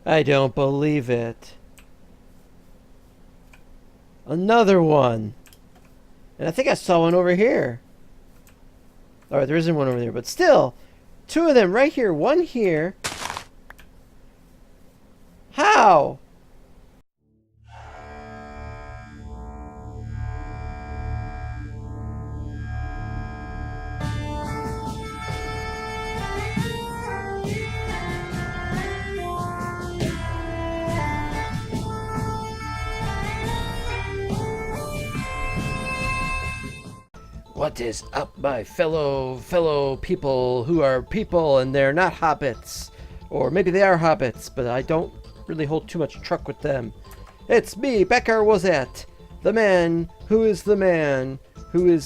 I don't believe it. Another one. And I think I saw one over here. Alright, there isn't one over there, but still, two of them right here, one here. How? What is up, my fellow people who are people and they're not hobbits? Or maybe they are hobbits, but I don't really hold too much truck with them. It's me, Becker Wozat, the man who is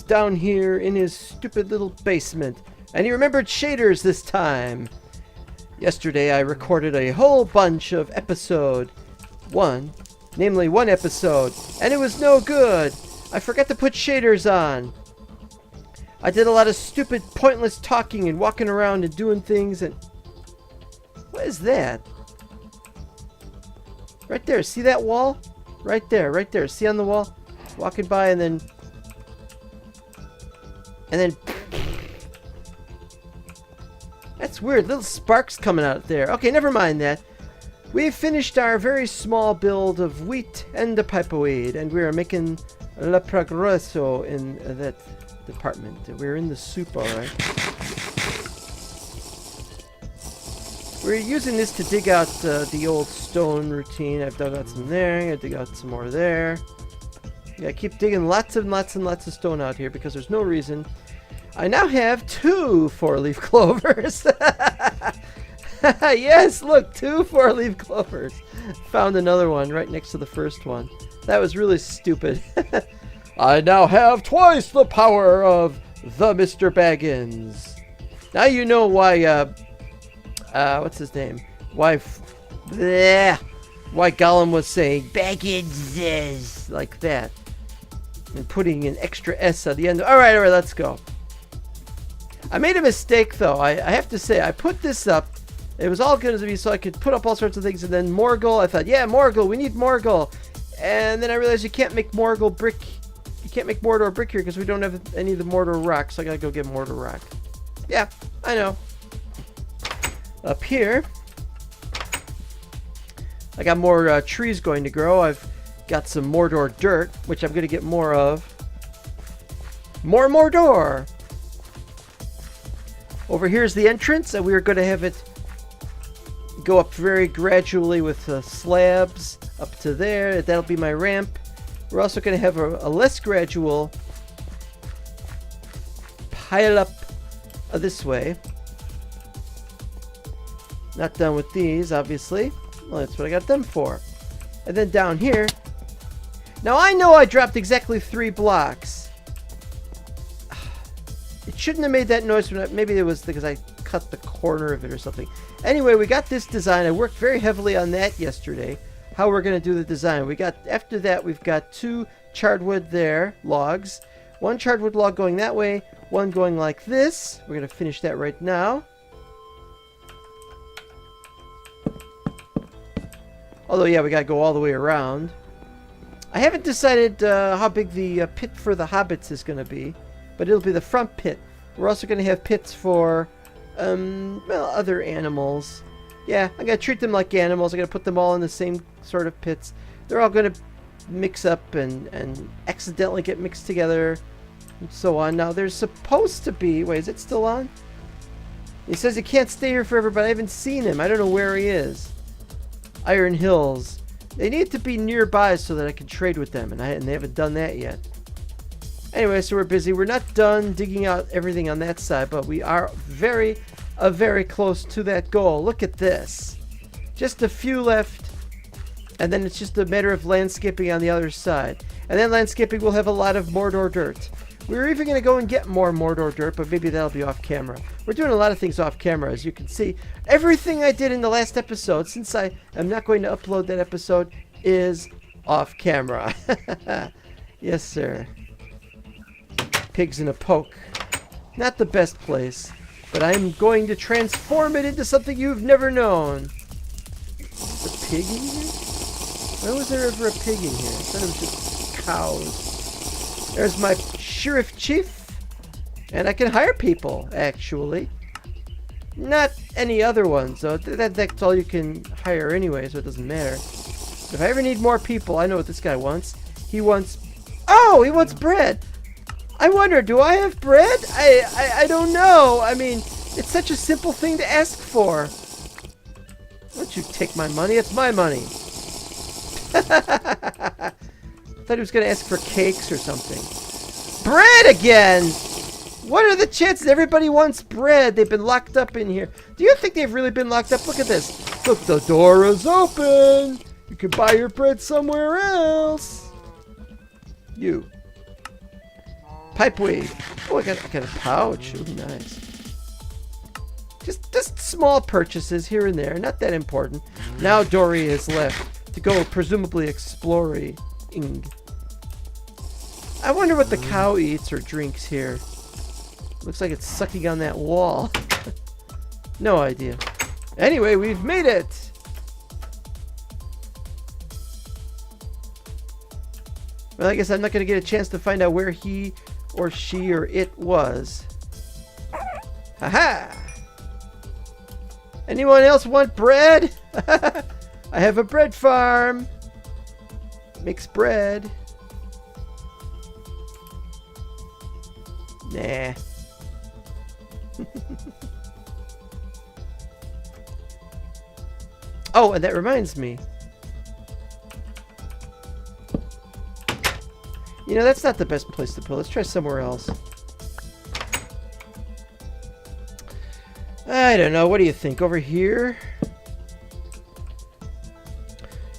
down here in his stupid little basement. And he remembered shaders this time. Yesterday I recorded a whole bunch of episode 1, namely one episode, and it was no good. I forgot to put shaders on. I did a lot of stupid, pointless talking and walking around and doing things and... What is that? Right there, see that wall? Right there, see on the wall? Walking by and then... That's weird, little sparks coming out there. Okay, never mind that. We've finished our very small build of wheat and the pipeweed, and we are making la progresso in that... department. We're in the soup, alright. We're using this to dig out the old stone routine. I've dug out some there, I'm gonna dig out some more there. Yeah, I keep digging lots and lots of stone out here because there's no reason. I now have 2 4-leaf clovers. Yes, look, 2 4-leaf clovers. Found another one right next to the first one. That was really stupid. I now have twice the power of the Mr. Baggins. Now you know why, what's his name? Why Gollum was saying Baggins is like that. And putting an extra S at the end. Alright, let's go. I made a mistake though. I have to say, I put this up. It was all going to be so I could put up all sorts of things. And then Morgul, I thought, yeah, Morgul, we need Morgul. And then I realized you can't make Morgul brick. You can't make Mordor brick here because we don't have any of the Mordor rock, so I gotta go get Mordor rock. Yeah, I know. Up here, I got more trees going to grow. I've got some Mordor dirt, which I'm gonna get more of. More Mordor! Over here's the entrance, and we're gonna have it go up very gradually with slabs up to there. That'll be my ramp. We're also going to have a less gradual pile up this way. Not done with these, obviously. Well, that's what I got them for. And then down here. Now, I know I dropped exactly 3 blocks. It shouldn't have made that noise. Maybe it was because I cut the corner of it or something. Anyway, we got this design. I worked very heavily on that yesterday. How we're going to do the design. After that, we've got 2 charredwood there, logs. 1 charredwood log going that way, 1 going like this. We're going to finish that right now. Although, yeah, we got to go all the way around. I haven't decided how big the pit for the hobbits is going to be, but it'll be the front pit. We're also going to have pits for, well, other animals. Yeah, I'm going to treat them like animals. I'm going to put them all in the same sort of pits. They're all going to mix up and accidentally get mixed together and so on. Now, there's supposed to be... Wait, is it still on? He says he can't stay here forever, but I haven't seen him. I don't know where he is. Iron Hills. They need to be nearby so that I can trade with them, and they haven't done that yet. Anyway, so we're busy. We're not done digging out everything on that side, but we are very close to that goal. Look at this. Just a few left, and then it's just a matter of landscaping on the other side. And then landscaping will have a lot of Mordor dirt. We were even going to go and get more Mordor dirt, but maybe that'll be off camera. We're doing a lot of things off camera, as you can see. Everything I did in the last episode, since I am not going to upload that episode, is off camera. Yes, sir. Pigs in a poke. Not the best place, but I'm going to transform it into something you've never known. But pig in here? When was there ever a pig in here? I thought it was just cows. There's my sheriff chief. And I can hire people, actually. Not any other ones, though. That's all you can hire anyway, so it doesn't matter. If I ever need more people, I know what this guy wants. He wants... Oh, he wants bread! I wonder, do I have bread? I don't know. I mean, it's such a simple thing to ask for. Why don't you take my money? It's my money. I thought he was going to ask for cakes or something. Bread again! What are the chances everybody wants bread? They've been locked up in here. Do you think they've really been locked up? Look at this. Look, the door is open. You can buy your bread somewhere else. You. Pipe weed. Oh, I got a pouch. Ooh, nice. Just small purchases here and there. Not that important. Now Dory is left to go presumably exploring. I wonder what the cow eats or drinks here. Looks like it's sucking on that wall. No idea. Anyway, we've made it! Well, I guess I'm not going to get a chance to find out where he or she or it was. Haha! Anyone else want bread? I have a bread farm. Makes bread. Nah. Oh, and that reminds me. You know, that's not the best place to put. Let's try somewhere else. I don't know. What do you think? Over here?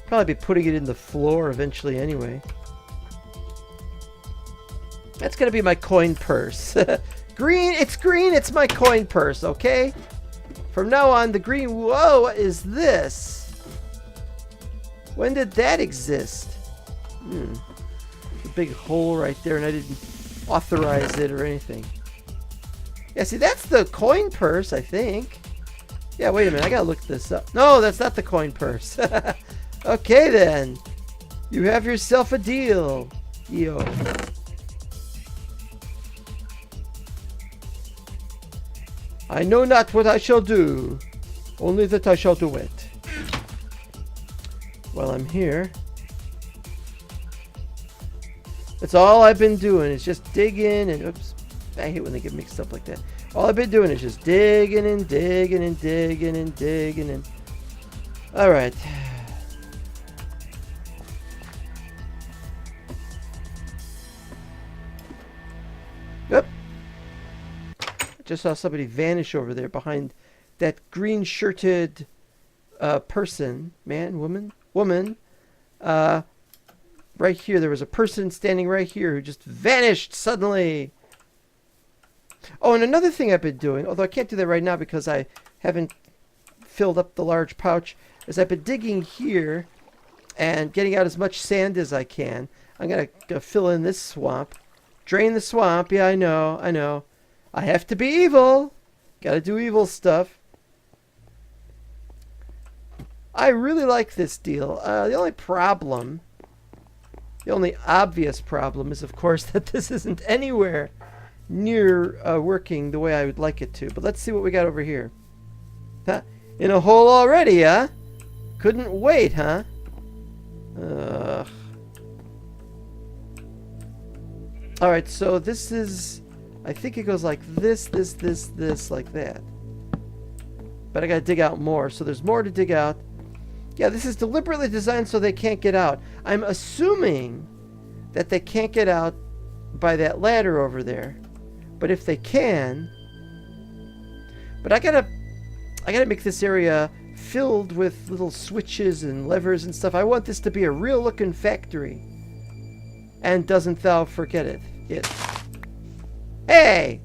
Probably be putting it in the floor eventually anyway. That's going to be my coin purse. Green, it's my coin purse, okay? From now on, the green, whoa, what is this? When did that exist? A big hole right there, and I didn't authorize it or anything. Yeah, see, that's the coin purse, I think. Yeah, wait a minute, I gotta look this up. No, that's not the coin purse. Okay, then. You have yourself a deal. Yo. I know not what I shall do, only that I shall do it. While I'm here, that's all I've been doing is just digging and oops, I hate when they get mixed up like that. All I've been doing is just digging and digging and digging and digging and... Alright. Yep. Just saw somebody vanish over there behind that green shirted person. Man, woman? Woman. Right here. There was a person standing right here who just vanished suddenly. Oh, and another thing I've been doing, although I can't do that right now because I haven't filled up the large pouch, is I've been digging here and getting out as much sand as I can. I'm going to fill in this swamp. Drain the swamp. Yeah, I know. I have to be evil. Gotta do evil stuff. I really like this deal. The only obvious problem is, of course, that this isn't anywhere near working the way I would like it to. But let's see what we got over here. Huh? In a hole already, huh? Couldn't wait, huh? Alright, so this is... I think it goes like this, like that. But I gotta dig out more, so there's more to dig out. Yeah, this is deliberately designed so they can't get out. I'm assuming that they can't get out by that ladder over there. But if they can... But I gotta make this area filled with little switches and levers and stuff. I want this to be a real looking factory. And doesn't thou forget it. Hey!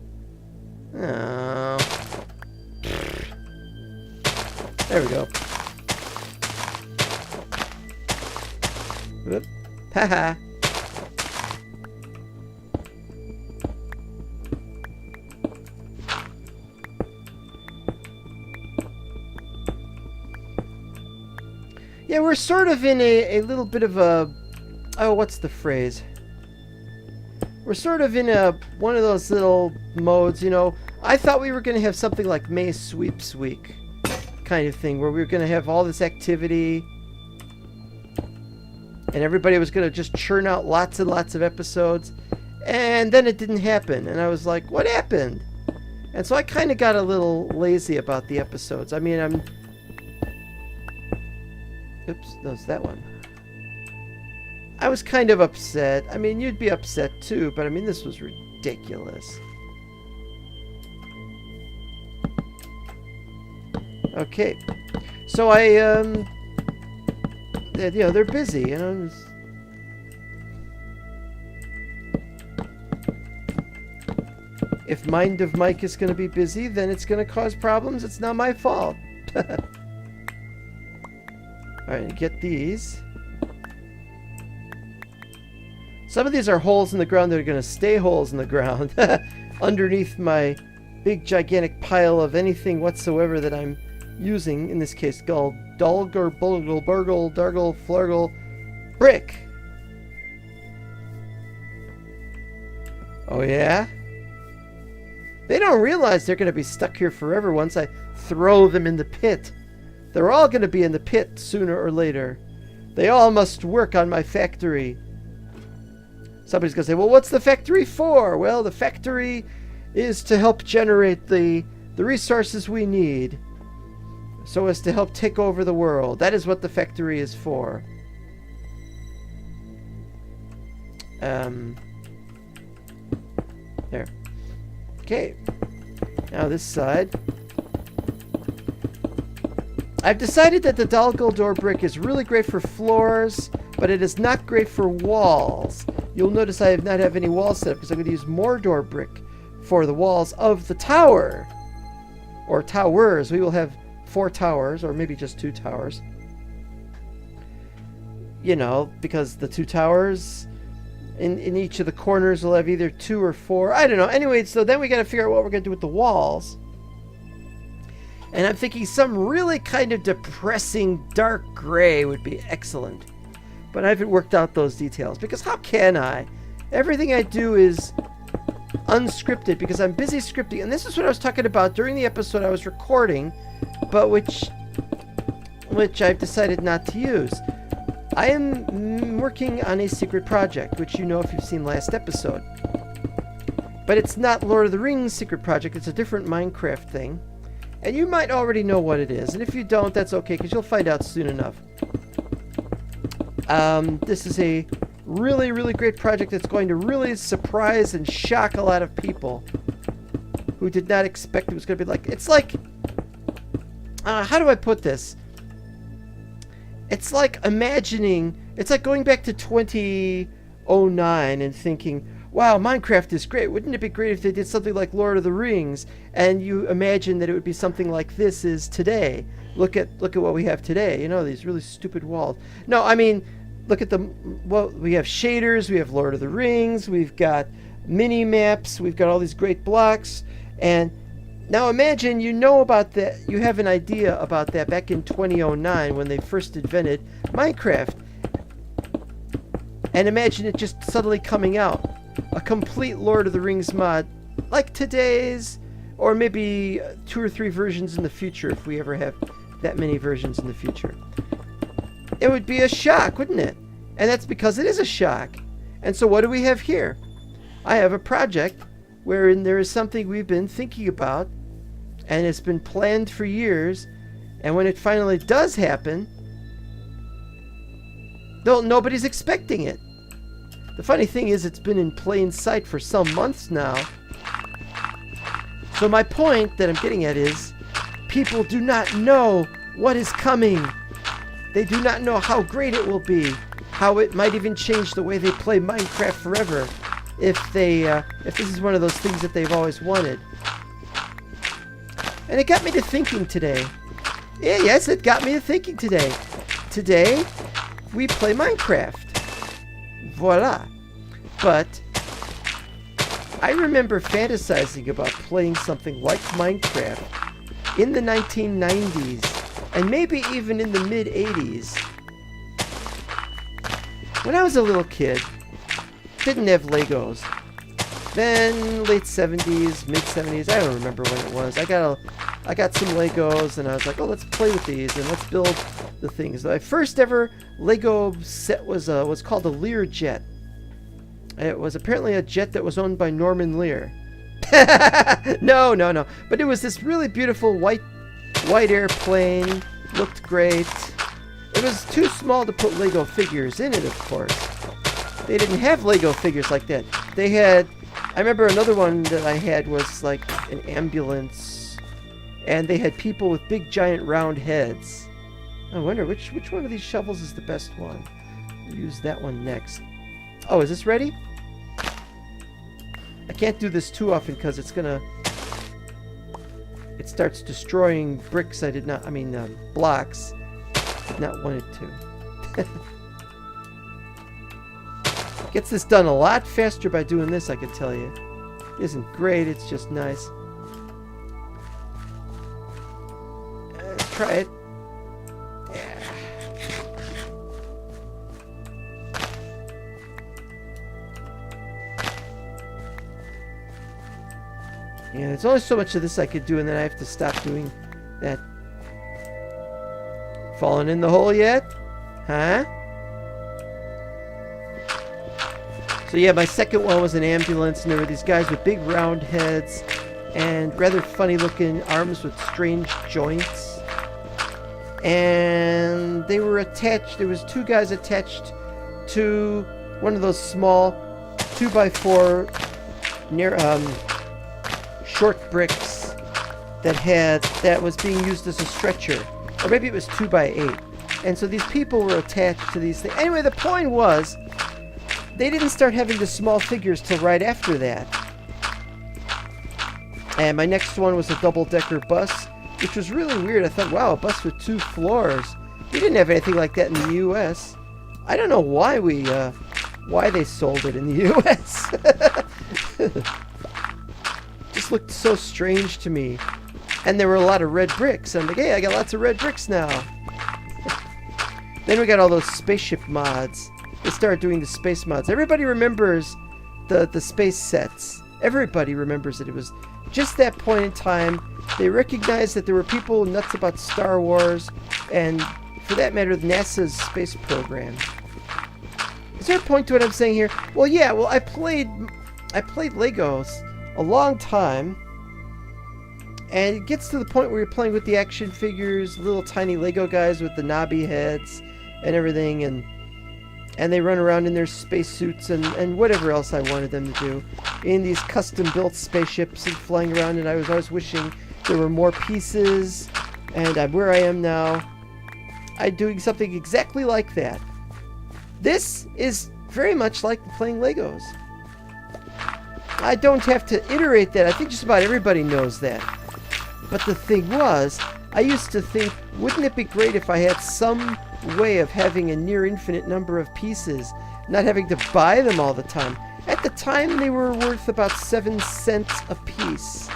Oh. There we go. Whoop. Haha. Yeah, we're sort of in a little bit of a... Oh, what's the phrase? We're sort of in one of those little modes, you know. I thought we were going to have something like May Sweeps Week kind of thing, where we were going to have all this activity and everybody was going to just churn out lots and lots of episodes. And then it didn't happen. And I was like, what happened? And so I kind of got a little lazy about the episodes. I mean, Oops, no, it's that one. I was kind of upset. I mean, you'd be upset too, but I mean, this was ridiculous. Okay. So they're busy, you know. If Mind of Mike is going to be busy, then it's going to cause problems. It's not my fault. Alright, get these. Some of these are holes in the ground that are going to stay holes in the ground. Underneath my big gigantic pile of anything whatsoever that I'm using. In this case, called Dulger, Bulgle, Burgle, Dargle, Flurgle, Brick. Oh yeah? They don't realize they're going to be stuck here forever once I throw them in the pit. They're all going to be in the pit sooner or later. They all must work on my factory. Somebody's going to say, well, what's the factory for? Well, the factory is to help generate the resources we need so as to help take over the world. That is what the factory is for. There. Okay. Now this side. I've decided that the Dalgaldor brick is really great for floors, but it is not great for walls. You'll notice I have not have any walls set up because I'm going to use Mordor brick for the walls of the tower. Or towers. We will have 4 towers, or maybe just 2 towers. You know, because the 2 towers in each of the corners will have either 2 or 4. I don't know. Anyway, so then we got to figure out what we're going to do with the walls. And I'm thinking some really kind of depressing dark gray would be excellent. But I haven't worked out those details. Because how can I? Everything I do is unscripted because I'm busy scripting. And this is what I was talking about during the episode I was recording, but which I've decided not to use. I am working on a secret project, which you know if you've seen last episode. But it's not Lord of the Rings secret project. It's a different Minecraft thing. And you might already know what it is. And if you don't, that's okay, because you'll find out soon enough. This is a really, really great project that's going to really surprise and shock a lot of people who did not expect it was going to be like... It's like... how do I put this? It's like imagining... It's like going back to 2009 and thinking... Wow, Minecraft is great. Wouldn't it be great if they did something like Lord of the Rings? And you imagine that it would be something like this is today. Look at what we have today. You know, these really stupid walls. No, I mean, look at the... Well, we have shaders. We have Lord of the Rings. We've got mini maps. We've got all these great blocks. And now imagine you know about that. You have an idea about that back in 2009 when they first invented Minecraft. And imagine it just suddenly coming out. A complete Lord of the Rings mod, like today's, or maybe 2 or 3 versions in the future, if we ever have that many versions in the future. It would be a shock, wouldn't it? And that's because it is a shock. And so what do we have here? I have a project wherein there is something we've been thinking about, and it's been planned for years, and when it finally does happen, nobody's expecting it. The funny thing is, it's been in plain sight for some months now. So my point that I'm getting at is, people do not know what is coming. They do not know how great it will be, how it might even change the way they play Minecraft forever, if this is one of those things that they've always wanted. And it got me to thinking today. Yes, it got me to thinking today. Today, we play Minecraft. Voila. But I remember fantasizing about playing something like Minecraft in the 1990s and maybe even in the mid-80s when I was a little kid, didn't have Legos. Then late 70s, mid 70s, I don't remember when it was. I got some Legos and I was like, oh, let's play with these and let's build the things. My first ever Lego set was called a Lear jet. It was apparently a jet that was owned by Norman Lear. No. But it was this really beautiful white airplane. Looked great. It was too small to put Lego figures in it, of course. They didn't have Lego figures like that. They had, I remember another one that I had was like an ambulance. And they had people with big giant round heads. I wonder which one of these shovels is the best one. Use that one next. Oh, is this ready? I can't do this too often because it starts destroying bricks blocks. Did not want it to. Gets this done a lot faster by doing this, I can tell you. It isn't great, it's just nice. Let's try it. Yeah, there's only so much of this I could do, and then I have to stop doing that. Falling in the hole yet? Huh? So yeah, my second one was an ambulance, and there were these guys with big round heads and rather funny looking arms with strange joints. And they were attached, there was two guys attached to one of those small 2x4 short bricks that was being used as a stretcher, or maybe it was 2x8. And so these people were attached to these things. Anyway, the point was, they didn't start having the small figures till right after that. And my next one was a double-decker bus, which was really weird. I thought, wow, a bus with 2 floors. We didn't have anything like that in the U.S. I don't know why why they sold it in the U.S. Just looked so strange to me. And there were a lot of red bricks. I'm like, hey, I got lots of red bricks now. Then we got all those spaceship mods. They started doing the space mods. Everybody remembers the space sets. Everybody remembers it. It was just that point in time. They recognized that there were people nuts about Star Wars, and for that matter, NASA's space program. Is there a point to what I'm saying here? Well, yeah. Well, I played Legos a long time, and it gets to the point where you're playing with the action figures, little tiny Lego guys with the knobby heads and everything, and they run around in their spacesuits and whatever else I wanted them to do in these custom-built spaceships and flying around, and I was always wishing there were more pieces, and I'm where I am now. I'm doing something exactly like that. This is very much like playing Legos. I don't have to iterate that. I think just about everybody knows that. But the thing was, I used to think, wouldn't it be great if I had some way of having a near infinite number of pieces, not having to buy them all the time. At the time, they were worth about 7 cents a piece.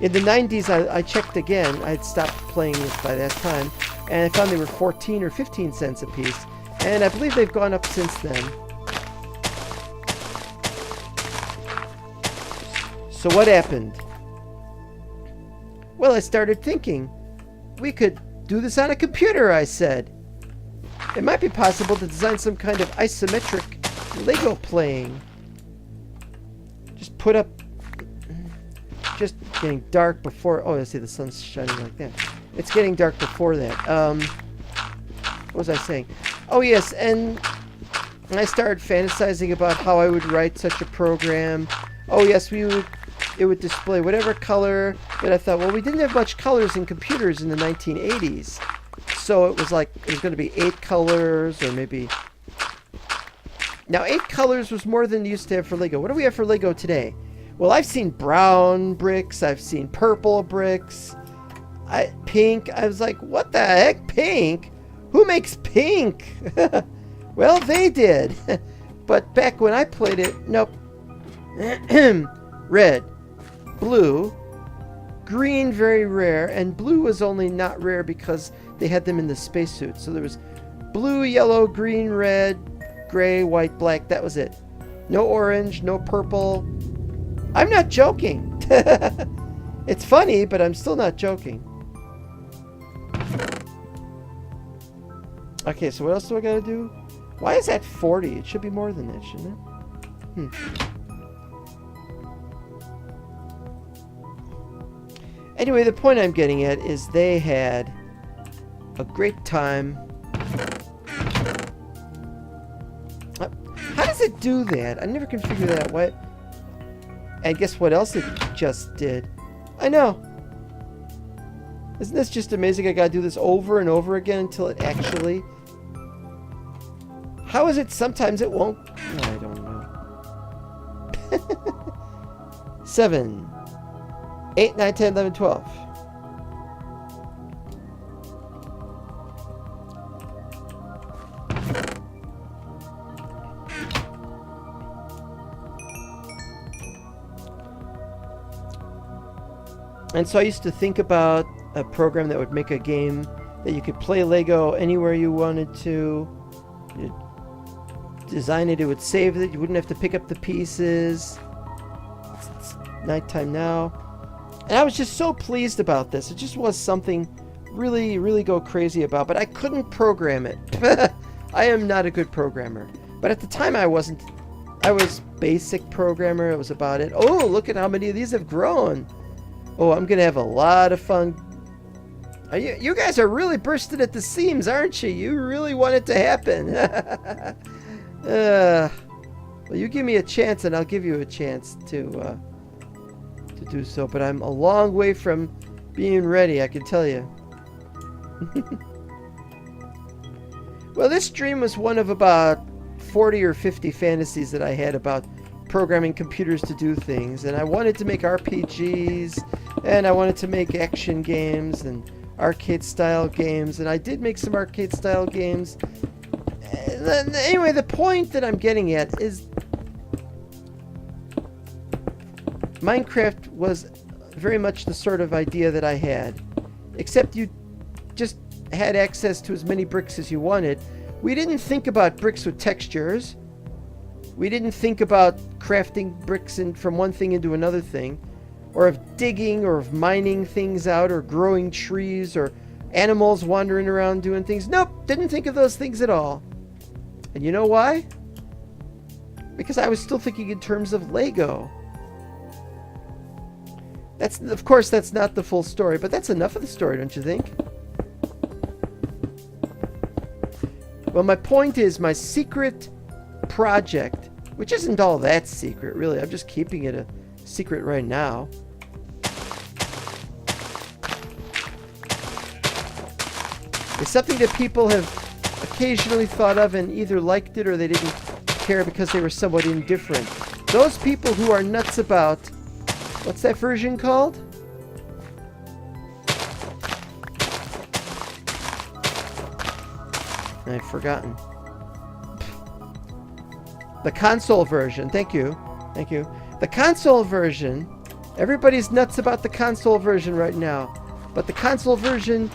In the 90s, I checked again. I'd stopped playing this by that time, and I found they were 14 or 15 cents a piece. And I believe they've gone up since then. So what happened? Well, I started thinking, we could do this on a computer, I said. It might be possible to design some kind of isometric Lego playing. Just put up... Just getting dark before... Oh, I see the sun's shining like that. It's getting dark before that. What was I saying? Oh, yes, and I started fantasizing about how I would write such a program. Oh, yes, it would display whatever color, but I thought, well, we didn't have much colors in computers in the 1980s. So it was like, it was going to be 8 colors, or maybe... Now, 8 colors was more than they used to have for Lego. What do we have for Lego today? Well, I've seen brown bricks, I've seen purple bricks, pink. I was like, what the heck, pink? Who makes pink? Well, they did. But back when I played it, nope. Red, blue, green, very rare, and blue was only not rare because they had them in the spacesuit. So there was blue, yellow, green, red, gray, white, black. That was it. No orange, no purple. I'm not joking. It's funny, but I'm still not joking. Okay, so what else do I gotta do? Why is that 40? It should be more than that, shouldn't it? Anyway, the point I'm getting at is they had a great time. How does it do that? I never can figure that out. What? And guess what else it just did? I know. Isn't this just amazing? I gotta do this over and over again until it actually... How is it sometimes it won't? No, I don't know. 7, 8, 9, 10, 11, 12. And so I used to think about a program that would make a game that you could play Lego anywhere you wanted to. You'd design it, it would save it, you wouldn't have to pick up the pieces. It's nighttime now. And I was just so pleased about this. It just was something really, really go crazy about, but I couldn't program it. I am not a good programmer. But at the time I wasn't. I was basic programmer, it was about it. Oh, look at how many of these have grown. Oh, I'm going to have a lot of fun. You guys are really bursting at the seams, aren't you? You really want it to happen. Well, you give me a chance and I'll give you a chance to do so. But I'm a long way from being ready, I can tell you. Well, this dream was one of about 40 or 50 fantasies that I had about programming computers to do things. And I wanted to make RPGs, and I wanted to make action games and arcade-style games, and I did make some arcade-style games. Anyway, the point that I'm getting at is Minecraft was very much the sort of idea that I had, except you just had access to as many bricks as you wanted. We didn't think about bricks with textures. We didn't think about crafting bricks from one thing into another thing, or of digging, or of mining things out, or growing trees, or animals wandering around doing things. Nope, didn't think of those things at all. And you know why? Because I was still thinking in terms of Lego. Of course, that's not the full story, but that's enough of the story, don't you think? Well, my point is, my secret project, which isn't all that secret, really. I'm just keeping it a secret right now. It's something that people have occasionally thought of and either liked it or they didn't care because they were somewhat indifferent. Those people who are nuts about... What's that version called? I've forgotten. The console version. Thank you. Thank you. The console version. Everybody's nuts about the console version right now. But the console version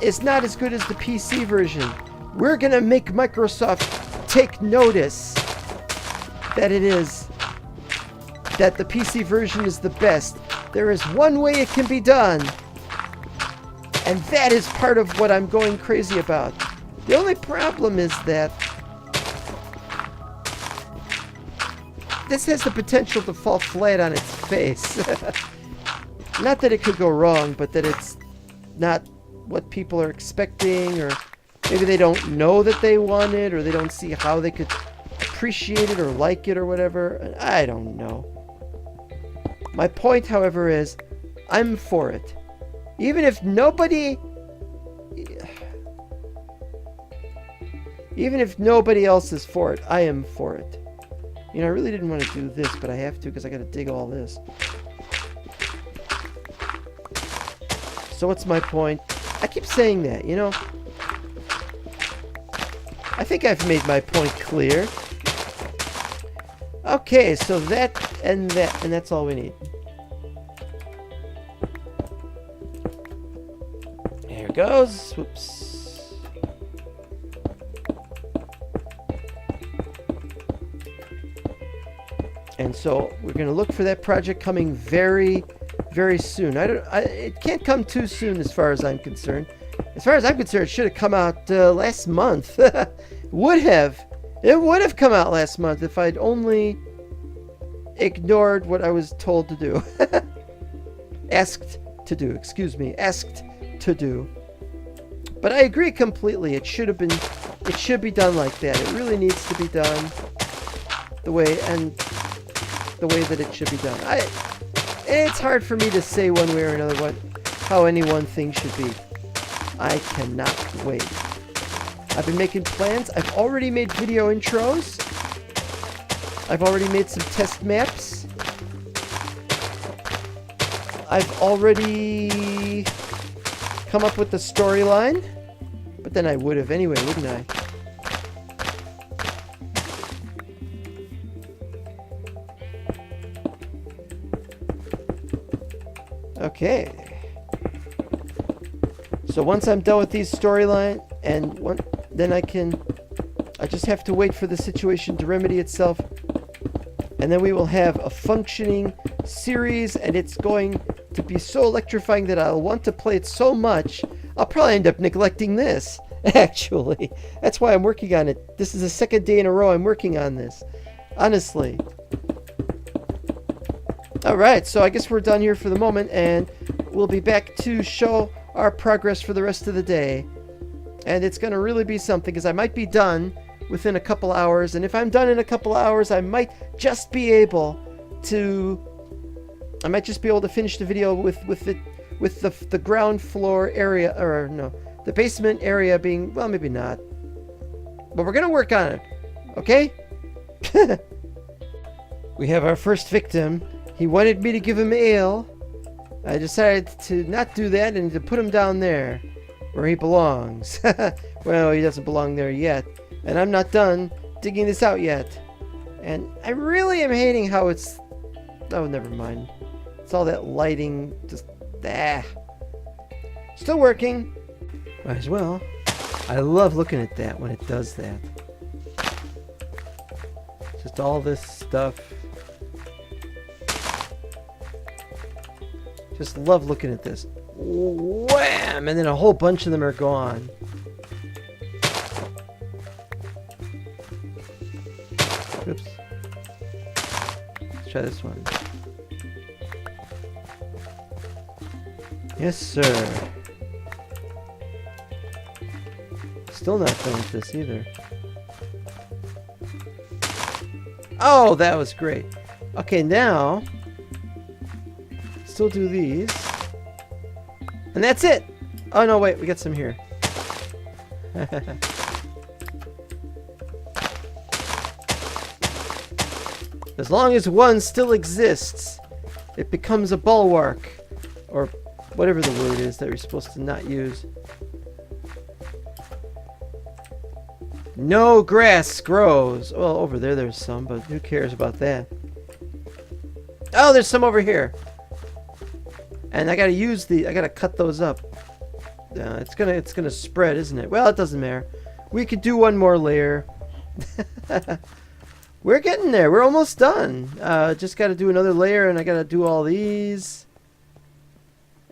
is not as good as the PC version. We're going to make Microsoft take notice that that the PC version is the best. There is one way it can be done. And that is part of what I'm going crazy about. The only problem is that this has the potential to fall flat on its face. Not that it could go wrong, but that it's not what people are expecting, or maybe they don't know that they want it, or they don't see how they could appreciate it or like it or whatever. I don't know. My point, however, is I'm for it. Even if nobody else is for it, I am for it. You know, I really didn't want to do this, but I have to because I got to dig all this. So what's my point? I keep saying that, you know. I think I've made my point clear. Okay, so that, and that's all we need. There it goes. Whoops. And so we're going to look for that project coming very, very soon. It can't come too soon as far as I'm concerned. As far as I'm concerned, it should have come out last month. It would have come out last month if I'd only ignored what I was told to do. Asked to do, excuse me. Asked to do. But I agree completely. It should be done like that. It really needs to be done the way that it should be done. It's hard for me to say one way or another how any one thing should be. I cannot wait. I've been making plans. I've already made video intros. I've already made some test maps. I've already come up with the storyline. But then I would have anyway, wouldn't I? Okay. So once I'm done with these storyline, then I just have to wait for the situation to remedy itself, and then we will have a functioning series, and it's going to be so electrifying that I'll want to play it so much, I'll probably end up neglecting this, actually. That's why I'm working on it. This is the second day in a row I'm working on this. Honestly. Alright, so I guess we're done here for the moment, and we'll be back to show our progress for the rest of the day. And it's going to really be something, because I might be done within a couple hours, and if I'm done in a couple hours, I might just be able to finish the video with the ground floor area, or no, the basement area being, well, maybe not. But we're going to work on it. Okay? We have our first victim. He wanted me to give him ale. I decided to not do that and to put him down there where he belongs. Well, he doesn't belong there yet. And I'm not done digging this out yet. And I really am hating how it's... Oh, never mind. It's all that lighting. Just... Still working. Might as well. I love looking at that when it does that. Just all this stuff. Just love looking at this. Wham! And then a whole bunch of them are gone. Oops. Let's try this one. Yes, sir. Still not done with this either. Oh, that was great. Okay, now... Still do these. And that's it! Oh no, wait, we got some here. As long as one still exists, it becomes a bulwark. Or whatever the word is that you're supposed to not use. No grass grows. Well, over there there's some, but who cares about that? Oh, there's some over here. And I gotta cut those up. It's gonna spread, isn't it? Well, it doesn't matter. We could do one more layer. We're getting there. We're almost done. Just gotta do another layer, and I gotta do all these.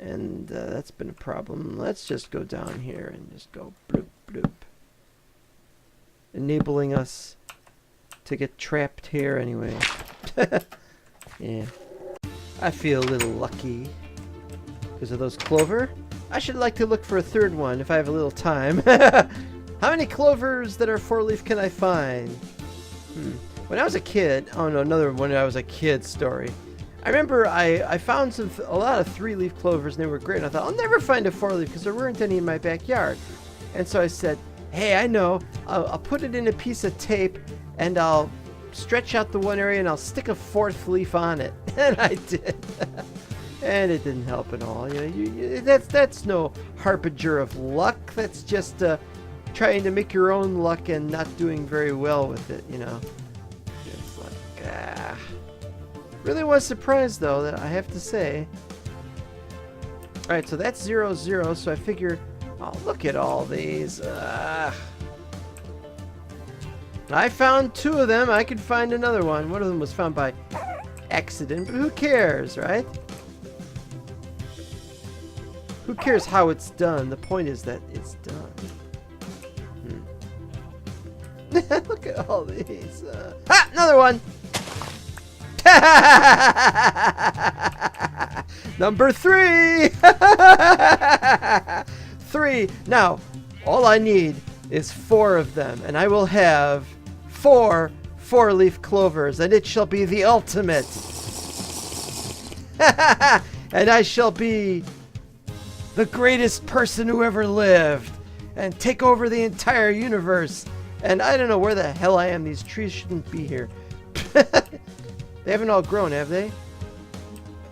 And that's been a problem. Let's just go down here and just go bloop bloop. Enabling us to get trapped here anyway. Yeah. I feel a little lucky. Because of those clover. I should like to look for a third one if I have a little time. How many clovers that are 4-leaf can I find? When I was a kid... Oh no, another when I was a kid story. I remember I found a lot of 3-leaf clovers and they were great. And I thought, I'll never find a 4-leaf because there weren't any in my backyard. And so I said, hey, I know. I'll put it in a piece of tape and I'll stretch out the one area and I'll stick a 4th leaf on it. And I did. And it didn't help at all. That's no harbinger of luck. That's just trying to make your own luck and not doing very well with it, you know. It's like, Really was surprised, though, that I have to say. Alright, so that's 0, 0, so I figure... Oh, look at all these. I found 2 of them. I could find another one. One of them was found by accident, but who cares, right? Who cares how it's done? The point is that it's done. Look at all these. Another one! Number 3! 3! Now, all I need is 4 of them, and I will have 4 4-leaf clovers, and it shall be the ultimate. And I shall be the greatest person who ever lived, and take over the entire universe. And I don't know where the hell I am. These trees shouldn't be here. They haven't all grown, have they?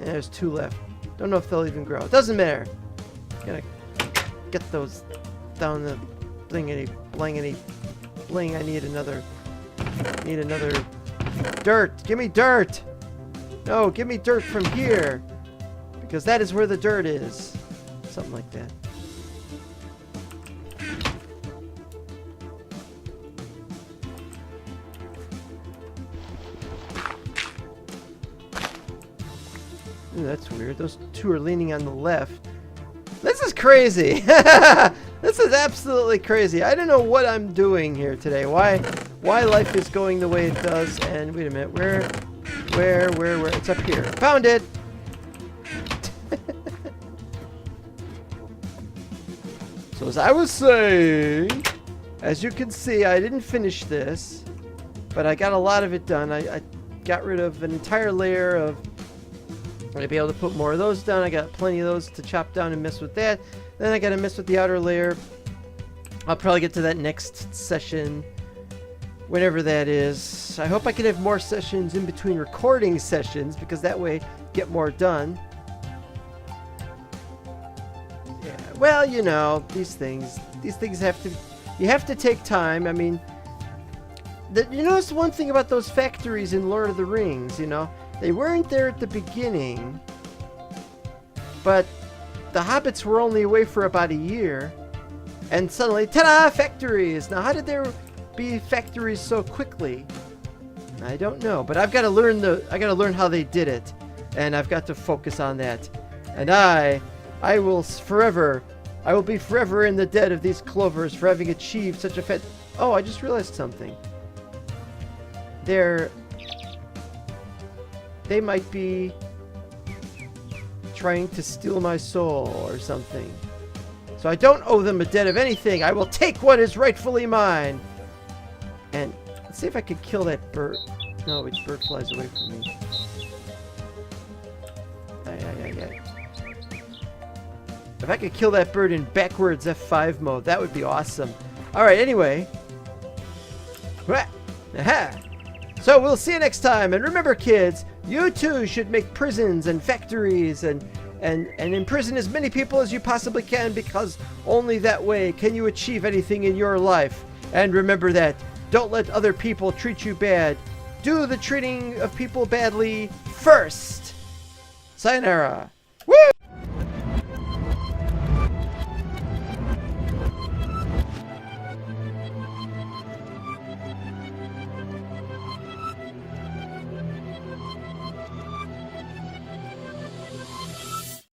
Yeah, there's 2 left. Don't know if they'll even grow. It doesn't matter. Gotta get those down the blingity bling. I need another dirt. Give me dirt. No, give me dirt from here, because that is where the dirt is. Something like that. Ooh, that's weird. Those 2 are leaning on the left. This is crazy. This is absolutely crazy. I don't know what I'm doing here today. Why life is going the way it does. And wait a minute. Where? It's up here. Found it. So as I was saying, as you can see, I didn't finish this, but I got a lot of it done. I got rid of an entire layer of... I'm going to be able to put more of those down. I got plenty of those to chop down and mess with that. Then I got to mess with the outer layer. I'll probably get to that next session, whenever that is. I hope I can have more sessions in between recording sessions, because that way get more done. Yeah, well, you know, these things you have to take time. I mean, you notice one thing about those factories in Lord of the Rings, you know? They weren't there at the beginning, but the hobbits were only away for about a year, and suddenly, ta-da, factories! Now, how did there be factories so quickly? I don't know, but I've got to learn how they did it, and I've got to focus on that. And I will be forever in the debt of these clovers for having achieved such a Oh, I just realized something. They might be trying to steal my soul or something. So I don't owe them a debt of anything. I will take what is rightfully mine. And let's see if I can kill that bird. No, which bird flies away from me. If I could kill that bird in backwards F5 mode, that would be awesome. Alright, anyway. So we'll see you next time. And remember, kids, you too should make prisons and factories and imprison as many people as you possibly can, because only that way can you achieve anything in your life. And remember that. Don't let other people treat you bad. Do the treating of people badly first. Sayonara.